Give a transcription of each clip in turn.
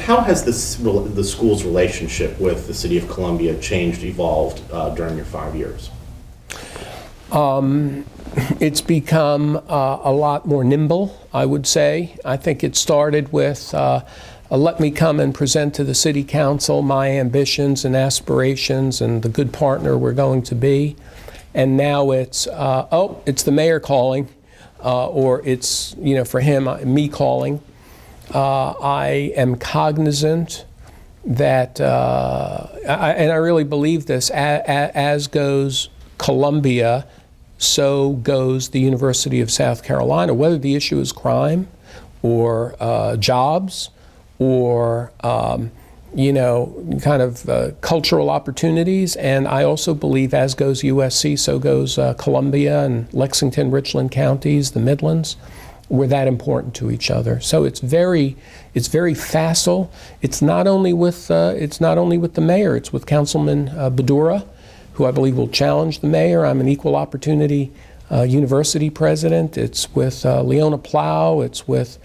How has the school's relationship with the City of Columbia changed, evolved during your 5 years? It's become a lot more nimble, I would say. I think it started with let me come and present to the City Council my ambitions and aspirations and the good partner we're going to be. And now it's, oh, it's the mayor calling, or it's, for him, me calling. I am cognizant that, and I really believe this, as goes Columbia, so goes the University of South Carolina, whether the issue is crime or jobs or, cultural opportunities. And I also believe, as goes USC, so goes Columbia and Lexington, Richland counties, the Midlands. We're that important to each other. So it's very facile. It's not only with the mayor. It's with Councilman Badura, who I believe will challenge the mayor. I'm an equal opportunity university president. It's with Leona Plow. It's with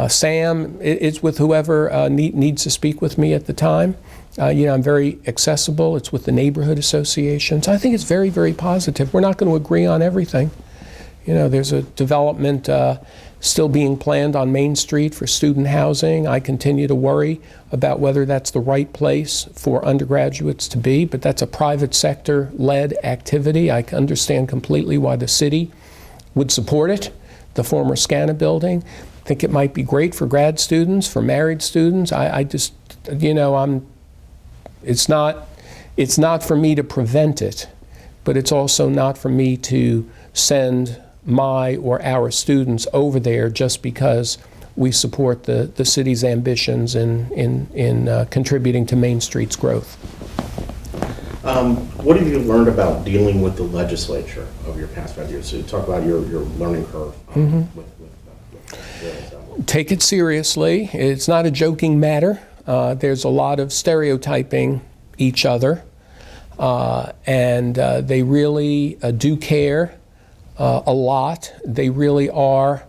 Sam. It's with whoever needs to speak with me at the time. I'm very accessible. It's with the neighborhood associations. I think it's very, very positive. We're not going to agree on everything. There's a development still being planned on Main Street for student housing. I continue to worry about whether that's the right place for undergraduates to be, but that's a private sector-led activity. I understand completely why the city would support it. The former SCANA building. I think it might be great for grad students, for married students. It's not for me to prevent it, but it's also not for me to send my or our students over there just because we support the city's ambitions in contributing to Main Street's growth. What have you learned about dealing with the legislature over your past 5 years? So talk about your learning curve. Take it seriously. It's not a joking matter. There's a lot of stereotyping each other, and they really do care a lot. They really are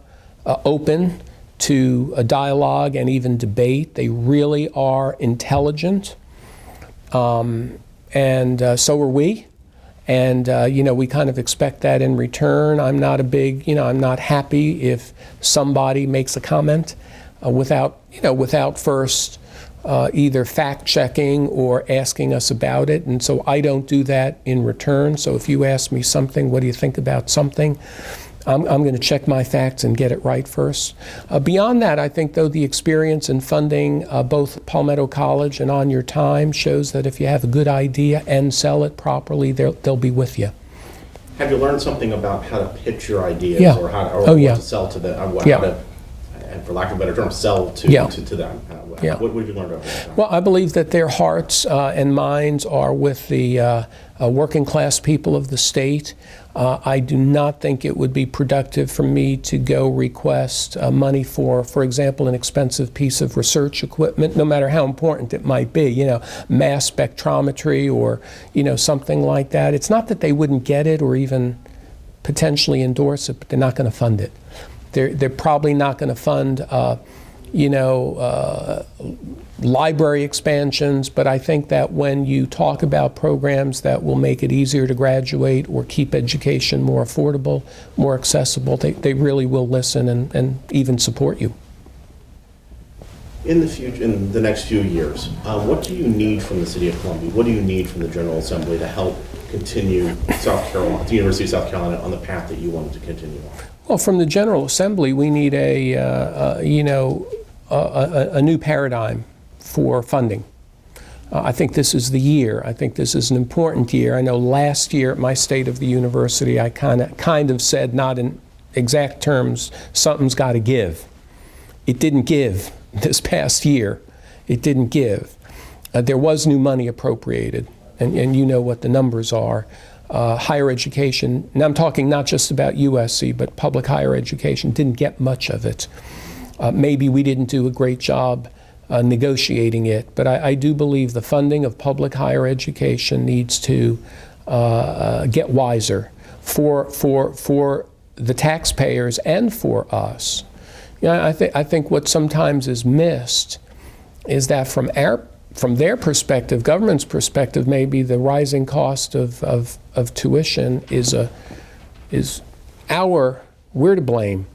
open to a dialogue and even debate. They really are intelligent, and so are we. And we kind of expect that in return. I'm not a big, I'm not happy if somebody makes a comment without first either fact-checking or asking us about it. And so I don't do that in return. So if you ask me something, what do you think about something? I'm going to check my facts and get it right first. Beyond that, I think, though, the experience in funding both Palmetto College and On Your Time shows that if you have a good idea and sell it properly, they'll be with you. Have you learned something about how to pitch your ideas, Yeah. or what to sell to them? How to, and for lack of a better term, sell to them? What have you learned about that? Well, I believe that their hearts and minds are with the working class people of the state. I do not think it would be productive for me to go request money for example, an expensive piece of research equipment, no matter how important it might be, mass spectrometry or, something like that. It's not that they wouldn't get it or even potentially endorse it, but they're not going to fund it. They're probably not going to fund, library expansions, but I think that when you talk about programs that will make it easier to graduate or keep education more affordable, more accessible, they really will listen and even support you. In the future, in the next few years, what do you need from the City of Columbia? What do you need from the General Assembly to help continue the University of South Carolina on the path that you wanted to continue on? Well, from the General Assembly, we need a new paradigm for funding. I think this is the year. I think this is an important year. I know last year at my State of the University, I kind of said, not in exact terms, something's got to give. It didn't give this past year. It didn't give. There was new money appropriated, and you know what the numbers are. Higher education, and I'm talking not just about USC, but public higher education, didn't get much of it. Maybe we didn't do a great job negotiating it, but I do believe the funding of public higher education needs to get wiser for the taxpayers and for us. I think what sometimes is missed is that from their perspective, government's perspective, maybe the rising cost of tuition we're to blame.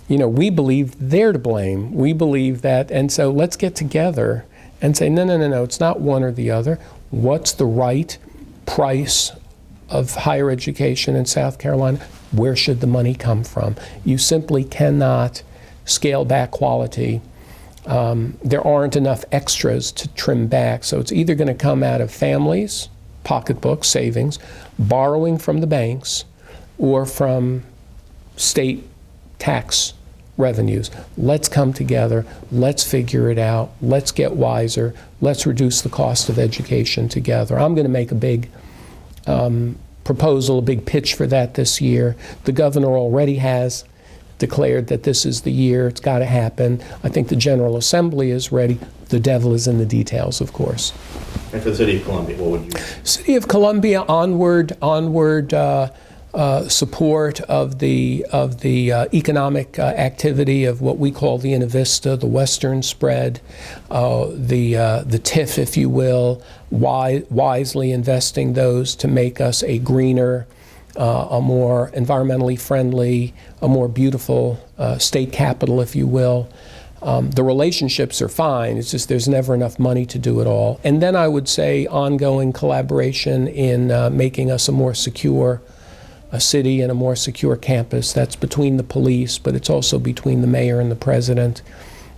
We believe they're to blame. We believe that, and so let's get together and say, no, it's not one or the other. What's the right price of higher education in South Carolina? Where should the money come from? You simply cannot scale back quality. There aren't enough extras to trim back, so it's either going to come out of families, pocketbooks, savings, borrowing from the banks, or from state tax revenues. Let's come together, let's figure it out, let's get wiser, let's reduce the cost of education together. I'm going to make a big proposal, a big pitch for that this year. The governor already has declared that this is the year, it's got to happen. I think the General Assembly is ready. The devil is in the details, of course. And for the City of Columbia, what would you? City of Columbia, onward support of the economic activity of what we call the Innovista, the Western spread, the TIF, if you will, wisely investing those to make us a greener, a more environmentally friendly, a more beautiful state capital, if you will. The relationships are fine, it's just there's never enough money to do it all. And then I would say ongoing collaboration in making us a more secure city and a more secure campus. That's between the police, but it's also between the mayor and the president.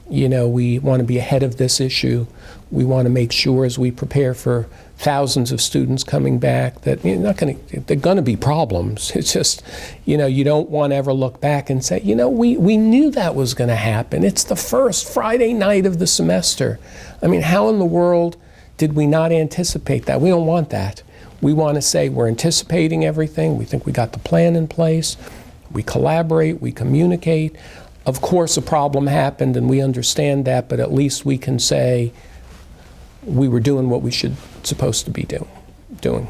We want to be ahead of this issue. We want to make sure as we prepare for thousands of students coming back that they're going to be problems. It's just, you don't want to ever look back and say, we knew that was going to happen. It's the first Friday night of the semester. How in the world did we not anticipate that? We don't want that. We want to say we're anticipating everything. We think we got the plan in place. We collaborate, we communicate. Of course, a problem happened and we understand that, but at least we can say we were doing what we supposed to be doing.